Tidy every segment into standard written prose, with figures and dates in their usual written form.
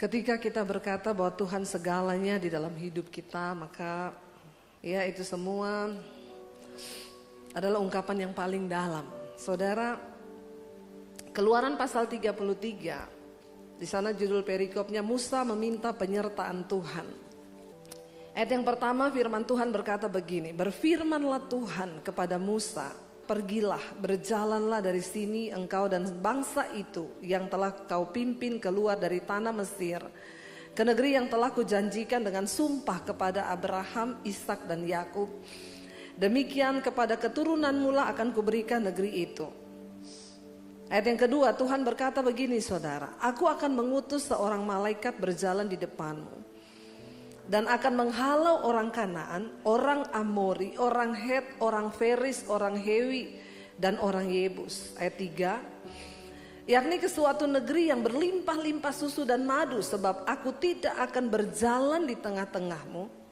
Ketika kita berkata bahwa Tuhan segalanya di dalam hidup kita, maka ya itu semua adalah ungkapan yang paling dalam. Saudara, Keluaran pasal 33, di sana judul perikopnya Musa meminta penyertaan Tuhan. Ayat yang pertama firman Tuhan berkata begini, berfirmanlah Tuhan kepada Musa, pergilah, berjalanlah dari sini engkau dan bangsa itu yang telah kau pimpin keluar dari tanah Mesir ke negeri yang telah kujanjikan dengan sumpah kepada Abraham, Ishak dan Yakub. Demikian kepada keturunanmu lah akan kuberikan negeri itu. Ayat yang kedua, Tuhan berkata begini saudara, aku akan mengutus seorang malaikat berjalan di depanmu dan akan menghalau orang Kanaan, orang Amori, orang Het, orang Feris, orang Hewi dan orang Yebus. Ayat 3, yakni ke suatu negeri yang berlimpah-limpah susu dan madu, sebab aku tidak akan berjalan di tengah-tengahmu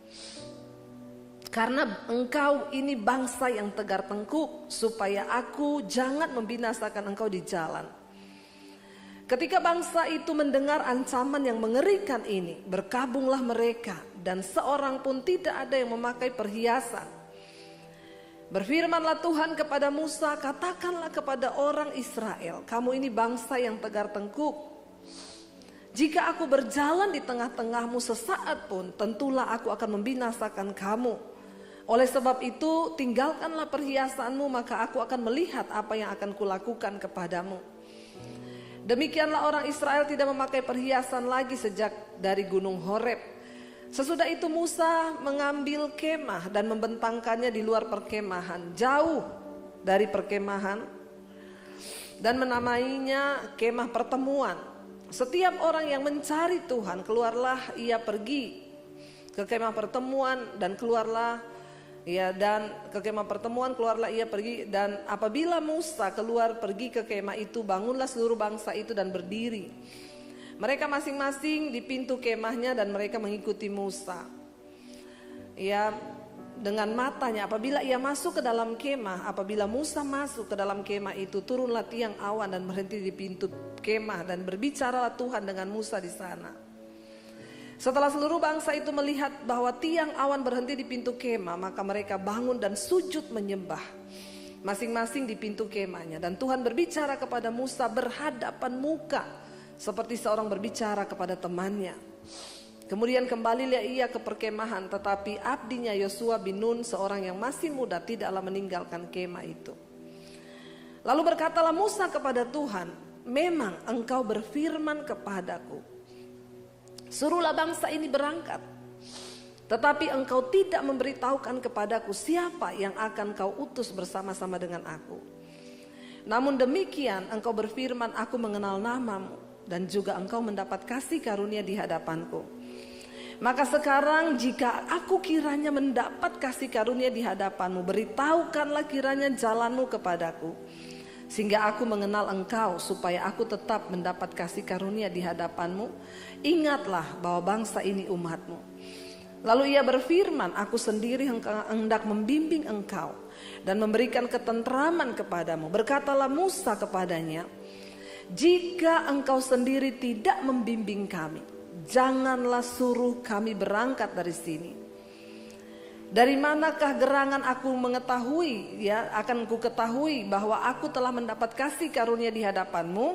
karena engkau ini bangsa yang tegar tengkuk, supaya aku jangan membinasakan engkau di jalan. Ketika bangsa itu mendengar ancaman yang mengerikan ini, berkabunglah mereka dan seorang pun tidak ada yang memakai perhiasan. Berfirmanlah Tuhan kepada Musa, katakanlah kepada orang Israel, kamu ini bangsa yang tegar tengkuk. Jika aku berjalan di tengah-tengahmu sesaat pun, tentulah aku akan membinasakan kamu. Oleh sebab itu tinggalkanlah perhiasanmu, maka aku akan melihat apa yang akan kulakukan kepadamu. Demikianlah orang Israel tidak memakai perhiasan lagi sejak dari gunung Horeb. Sesudah itu Musa mengambil kemah dan membentangkannya di luar perkemahan, jauh dari perkemahan, dan menamainya kemah pertemuan. Setiap orang yang mencari Tuhan keluarlah ia pergi ke kemah pertemuan dan keluarlah ke kemah pertemuan keluarlah ia pergi. Dan apabila Musa keluar pergi ke kemah itu, bangunlah seluruh bangsa itu dan berdiri, mereka masing-masing di pintu kemahnya, dan mereka mengikuti Musa. Dengan matanya apabila ia masuk ke dalam kemah, apabila Musa masuk ke dalam kemah itu, turunlah tiang awan dan berhenti di pintu kemah, dan berbicaralah Tuhan dengan Musa di sana. Setelah seluruh bangsa itu melihat bahwa tiang awan berhenti di pintu kemah, maka mereka bangun dan sujud menyembah masing-masing di pintu kemahnya. Dan Tuhan berbicara kepada Musa berhadapan muka, seperti seorang berbicara kepada temannya. Kemudian kembalilah ia ke perkemahan, tetapi abdinya Yosua bin Nun, seorang yang masih muda, tidaklah meninggalkan kemah itu. Lalu berkatalah Musa kepada Tuhan, memang engkau berfirman kepadaku, suruhlah bangsa ini berangkat. Tetapi engkau tidak memberitahukan kepadaku siapa yang akan kau utus bersama-sama dengan aku. Namun demikian engkau berfirman, aku mengenal namamu, dan juga engkau mendapat kasih karunia di hadapanku. Maka sekarang jika aku kiranya mendapat kasih karunia di hadapanmu, beritahukanlah kiranya jalanmu kepadaku, sehingga aku mengenal engkau, supaya aku tetap mendapat kasih karunia di hadapanmu. Ingatlah bahwa bangsa ini umatmu. Lalu ia berfirman, aku sendiri hendak membimbing engkau dan memberikan ketentraman kepadamu. Berkatalah Musa kepadanya, jika engkau sendiri tidak membimbing kami, janganlah suruh kami berangkat dari sini. Dari manakah gerangan aku mengetahui, akan ku ketahui bahwa aku telah mendapat kasih karunia di hadapanmu,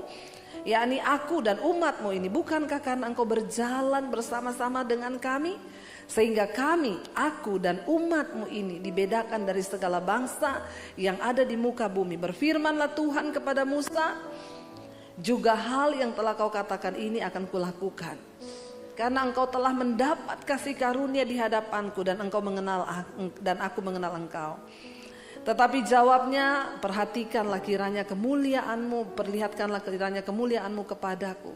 yakni aku dan umatmu ini. Bukankah karena engkau berjalan bersama-sama dengan kami, sehingga kami, aku dan umatmu ini dibedakan dari segala bangsa yang ada di muka bumi. Berfirmanlah Tuhan kepada Musa, juga hal yang telah kau katakan ini akan kulakukan, karena engkau telah mendapat kasih karunia di hadapanku, dan engkau mengenal dan aku mengenal engkau. Tetapi jawabnya, perhatikanlah kiranya kemuliaanmu, perlihatkanlah kiranya kemuliaanmu kepadaku.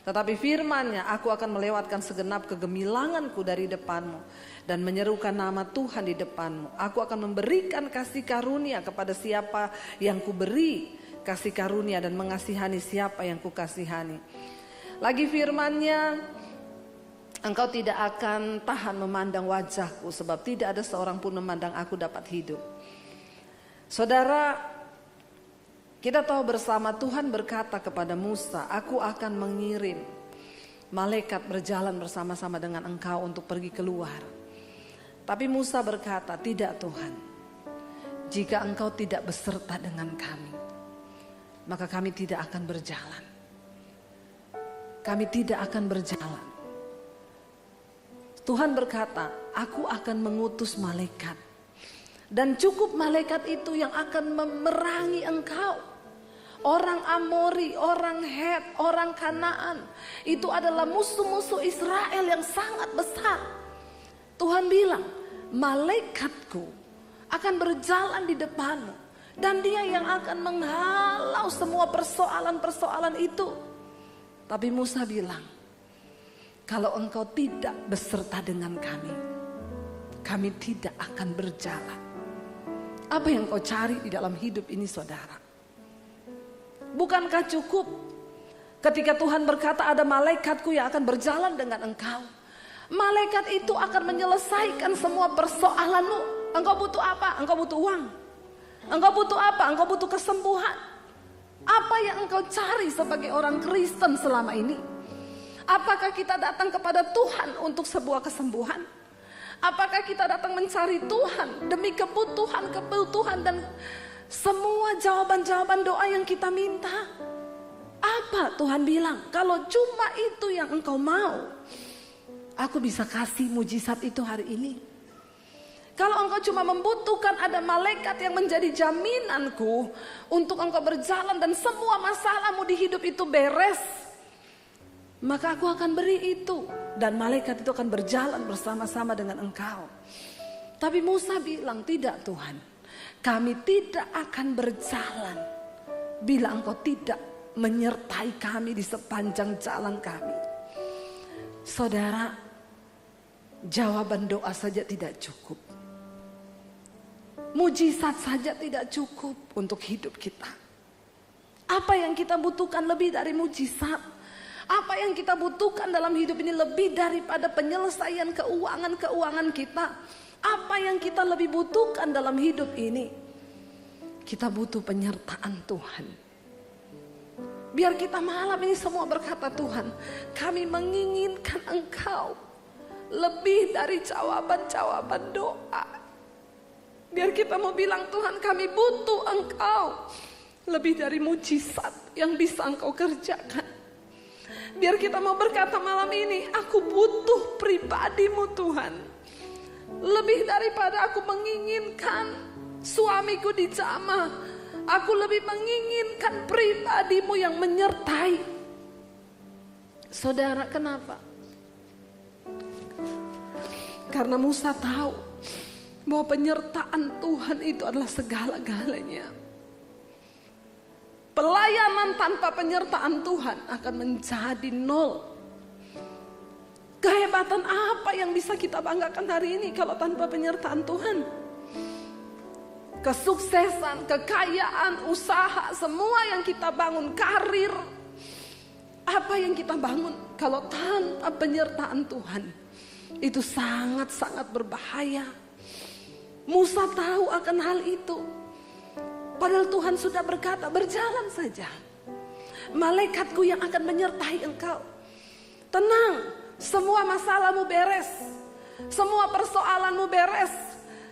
Tetapi firman-Nya, aku akan melewatkan segenap kegemilanganku dari depanmu dan menyerukan nama Tuhan di depanmu. Aku akan memberikan kasih karunia kepada siapa yang kuberi kasih karunia, dan mengasihani siapa yang kukasihani. Lagi firman-Nya, engkau tidak akan tahan memandang wajahku, sebab tidak ada seorang pun memandang aku dapat hidup. Saudara, kita tahu bersama Tuhan berkata kepada Musa, aku akan mengirim malaikat berjalan bersama-sama dengan engkau untuk pergi keluar. Tapi Musa berkata, tidak Tuhan, jika engkau tidak beserta dengan kami, maka kami tidak akan berjalan. Kami tidak akan berjalan. Tuhan berkata, aku akan mengutus malaikat. Dan cukup malaikat itu yang akan memerangi engkau. Orang Amori, orang Het, orang Kanaan. Itu adalah musuh-musuh Israel yang sangat besar. Tuhan bilang, malaikatku akan berjalan di depanmu. Dan dia yang akan menghalau semua persoalan-persoalan itu. Tapi Musa bilang, kalau engkau tidak beserta dengan kami tidak akan berjalan. Apa yang kau cari di dalam hidup ini, saudara? Bukankah cukup ketika Tuhan berkata ada malaikatku yang akan berjalan dengan engkau? Malaikat itu akan menyelesaikan semua persoalanmu. Engkau butuh apa? Engkau butuh uang. Engkau butuh apa? Engkau butuh kesembuhan. Apa yang engkau cari sebagai orang Kristen selama ini? Apakah kita datang kepada Tuhan untuk sebuah kesembuhan? Apakah kita datang mencari Tuhan demi kebutuhan dan semua jawaban-jawaban doa yang kita minta? Apa Tuhan bilang? Kalau cuma itu yang engkau mau, aku bisa kasih mujizat itu hari ini. Kalau engkau cuma membutuhkan ada malaikat yang menjadi jaminanku untuk engkau berjalan dan semua masalahmu di hidup itu beres, maka aku akan beri itu. Dan malaikat itu akan berjalan bersama-sama dengan engkau. Tapi Musa bilang, tidak Tuhan, kami tidak akan berjalan bila engkau tidak menyertai kami di sepanjang jalan kami. Saudara, jawaban doa saja tidak cukup. Mujizat saja tidak cukup untuk hidup kita. Apa yang kita butuhkan lebih dari mujizat? Apa yang kita butuhkan dalam hidup ini lebih daripada penyelesaian keuangan kita? Apa yang kita lebih butuhkan dalam hidup ini? Kita butuh penyertaan Tuhan. Biar kita malam ini semua berkata, Tuhan, kami menginginkan Engkau lebih dari jawaban-jawaban doa. Biar kita mau bilang, Tuhan, kami butuh Engkau lebih dari mujizat yang bisa Engkau kerjakan. Biar kita mau berkata malam ini, aku butuh pribadi-Mu Tuhan. Lebih daripada aku menginginkan suamiku dijamah, aku lebih menginginkan pribadi-Mu yang menyertai. Saudara, kenapa? Karena Musa tahu bahwa penyertaan Tuhan itu adalah segala-galanya. Pelayanan tanpa penyertaan Tuhan akan menjadi nol. Kehebatan apa yang bisa kita banggakan hari ini kalau tanpa penyertaan Tuhan? Kesuksesan, kekayaan, usaha, semua yang kita bangun, karir, apa yang kita bangun kalau tanpa penyertaan Tuhan, itu sangat-sangat berbahaya. Musa tahu akan hal itu. Padahal Tuhan sudah berkata, berjalan saja. Malaikatku yang akan menyertai engkau. Tenang, semua masalahmu beres. Semua persoalanmu beres.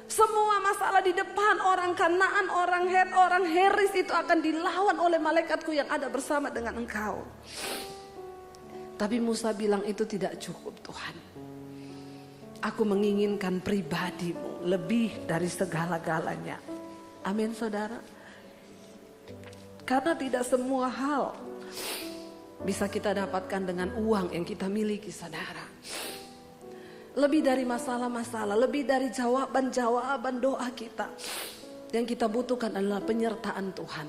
Semua masalah di depan orang Kanaan, orang Het, orang Heris itu akan dilawan oleh malaikatku yang ada bersama dengan engkau. Tapi Musa bilang itu tidak cukup Tuhan. Aku menginginkan pribadi-Mu lebih dari segala-galanya. Amin saudara. Karena tidak semua hal bisa kita dapatkan dengan uang yang kita miliki, saudara. Lebih dari masalah-masalah, lebih dari jawaban-jawaban doa kita, yang kita butuhkan adalah penyertaan Tuhan.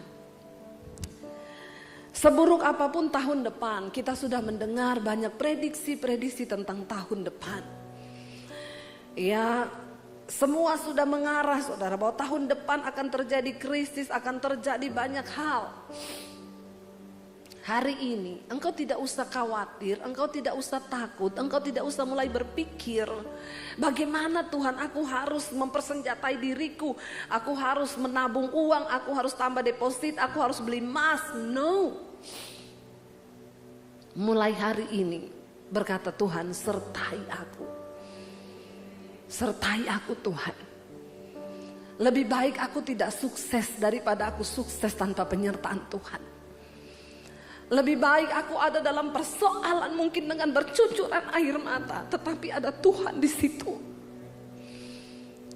Seburuk apapun tahun depan, kita sudah mendengar banyak prediksi-prediksi tentang tahun depan. Ya, semua sudah mengarah saudara bahwa tahun depan akan terjadi krisis, akan terjadi banyak hal. Hari ini engkau tidak usah khawatir, engkau tidak usah takut, engkau tidak usah mulai berpikir bagaimana Tuhan, aku harus mempersenjatai diriku, aku harus menabung uang, aku harus tambah deposit, aku harus beli emas. No. Mulai hari ini berkata, Tuhan sertai aku. Sertai aku Tuhan. Lebih baik aku tidak sukses daripada aku sukses tanpa penyertaan Tuhan. Lebih baik aku ada dalam persoalan mungkin dengan bercucuran air mata, tetapi ada Tuhan di situ.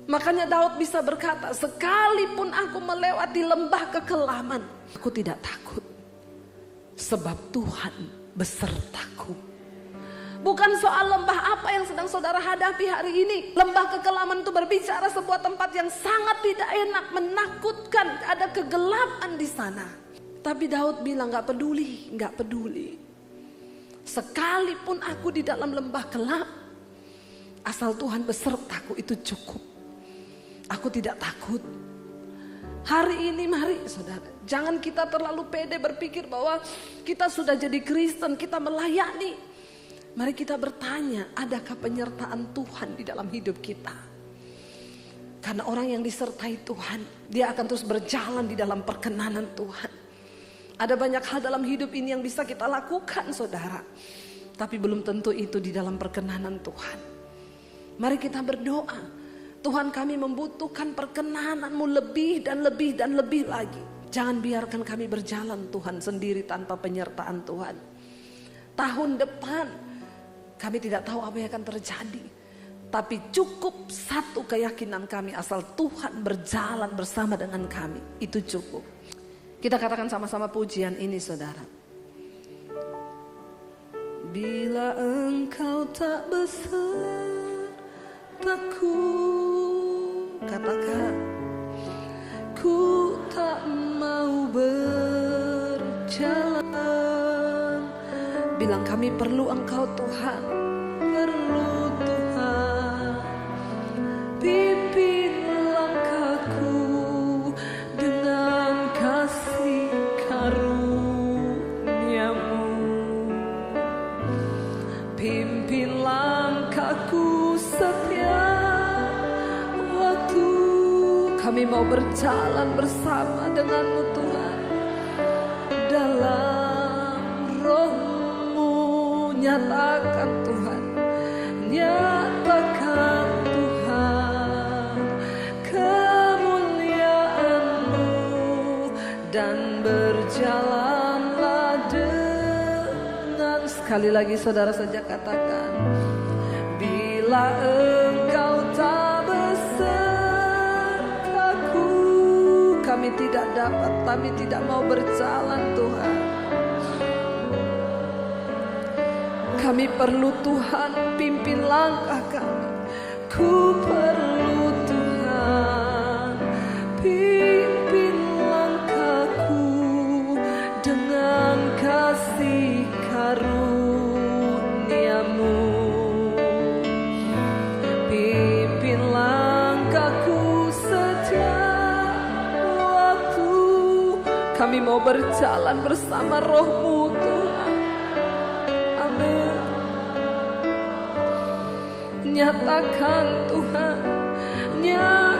Makanya Daud bisa berkata, sekalipun aku melewati lembah kekelaman, aku tidak takut, sebab Tuhan besertaku. Bukan soal lembah apa yang sedang saudara hadapi hari ini. Lembah kekelaman itu berbicara sebuah tempat yang sangat tidak enak, menakutkan, ada kegelapan di sana. Tapi Daud bilang gak peduli. Sekalipun aku di dalam lembah gelap, asal Tuhan besertaku itu cukup. Aku tidak takut. Hari ini mari saudara, jangan kita terlalu pede berpikir bahwa kita sudah jadi Kristen, kita melayani. Mari kita bertanya, adakah penyertaan Tuhan di dalam hidup kita? Karena orang yang disertai Tuhan, dia akan terus berjalan di dalam perkenanan Tuhan. Ada banyak hal dalam hidup ini yang bisa kita lakukan saudara, tapi belum tentu itu di dalam perkenanan Tuhan. Mari kita berdoa, Tuhan kami membutuhkan perkenanan-Mu lebih dan lebih dan lebih lagi. Jangan biarkan kami berjalan Tuhan sendiri tanpa penyertaan Tuhan. Tahun depan kami tidak tahu apa yang akan terjadi, tapi cukup satu keyakinan kami, asal Tuhan berjalan bersama dengan kami, itu cukup. Kita katakan sama-sama pujian ini saudara. Bila Engkau tak besertaku, katakan, ku tak mau berjalan. Bilang, kami perlu Engkau Tuhan, perlu Tuhan. Pimpin langkahku dengan kasih karunia-Mu. Pimpin langkahku setiap waktu. Kami mau berjalan bersama dengan-Mu Tuhan. Dalam Roh-Mu nyatakan Tuhan, nyatakan Tuhan kemuliaan-Mu, dan berjalanlah dengan, sekali lagi saudara saja katakan, bila Engkau tak besertaku, kami tidak dapat, kami tidak mau berjalan Tuhan. Kami perlu Tuhan, pimpin langkah kami. Ku perlu Tuhan, pimpin langkahku dengan kasih karunia-Mu. Pimpin langkahku setiap waktu. Kami mau berjalan bersama Roh-Mu Tuhan. Amin. Nyatakan Tuhan, nyatakan